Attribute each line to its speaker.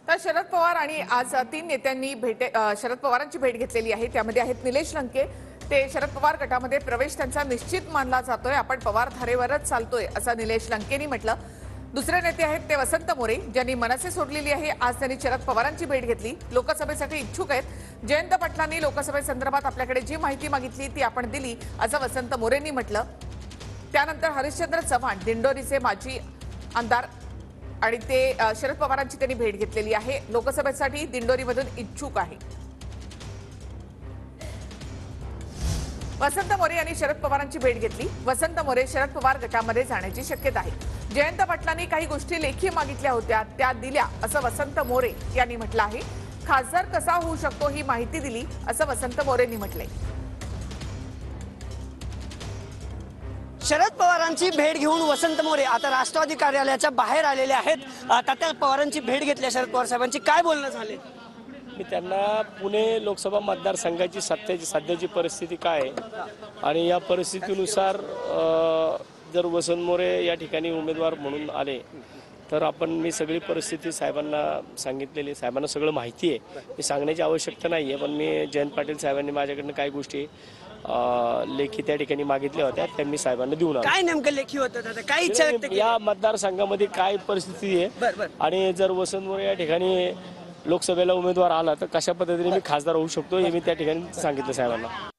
Speaker 1: तर शरद पवार आणि आज तीन नेत्यांनी शरद पवारांची भेट घेतलेली आहे। त्यामध्ये आहेत निलेश लंके। ते शरद पवार गटामध्ये प्रवेश त्यांचा निश्चित मानला जातोय। आपण पवार धारेवरच चालतोय असं निलेश लंकेंनी म्हटलं। दुसरे नेते आहेत ते वसंत मोरे, ज्यांनी मनसे सोडलेली आहे। आज त्यांनी शरद पवारांची भेट घेतली। लोकसभेसाठी इच्छुक आहेत। जयंत पाटलांनी लोकसभेसंदर्भात आपल्याकडे जी माहिती मागितली ती आपण दिली असं वसंत मोरेंनी म्हटलं। त्यानंतर हरिश्चंद्र चव्हाण दिंडोरीचे माजी आमदार आणि ते शरद पवारांची त्यांनी भेट घेतलेली आहे। लोकसभेसाठी दिंडोरीमधून इच्छुक आहे। वसंत मोरे यांनी शरद पवारांची भेट घेतली। वसंत मोरे शरद पवार गटामध्ये जाण्याची शक्यता आहे। जयंत पाटलांनी काही गोष्टी लेखी मागितल्या होत्या, त्या दिल्या असं वसंत मोरे यांनी म्हटलं आहे। खासदार कसा होऊ शकतो ही माहिती दिली असं वसंत मोरेंनी म्हटलंय।
Speaker 2: शरद पवारांची भेट घेऊन वसंत मोरे आता राष्ट्रवादी कार्यालयाच्या बाहेर आलेले आहेत। तात्या पवारांची भेट घेतली शरद पवार साहेबांची, काय बोलणं झाले?
Speaker 3: मी त्यांना पुणे लोकसभा मतदारसंघाची सध्याची परिस्थिती काय आहे आणि या परिस्थितीनुसार जर वसंत मोरे या ठिकाणी उमेदवार म्हणून आले तर मी सगळी परिस्थिती साहेबांना सांगितलेली, साहेबांना सगळं माहिती आहे। मी सांगण्याची आवश्यकता नाही आहे, पण मी जयंत पाटील साहेबांनी माझ्याकडनं काही गोष्टी लेखी त्या ठिकाणी मागितल्या होत्या, त्या मी साहेबांना देऊन आलो।
Speaker 2: काय नेमकं लेखी होतं, काय इच्छा व्यक्त केली?
Speaker 3: या मतदारसंघामध्ये काय परिस्थिती आहे आणि जर वसंत मोरे या ठिकाणी लोकसभेला उमेदवार आला तर कशा पद्धतीने मी खासदार होऊ शकतो हे मी त्या ठिकाणी सांगितलं साहेबांना।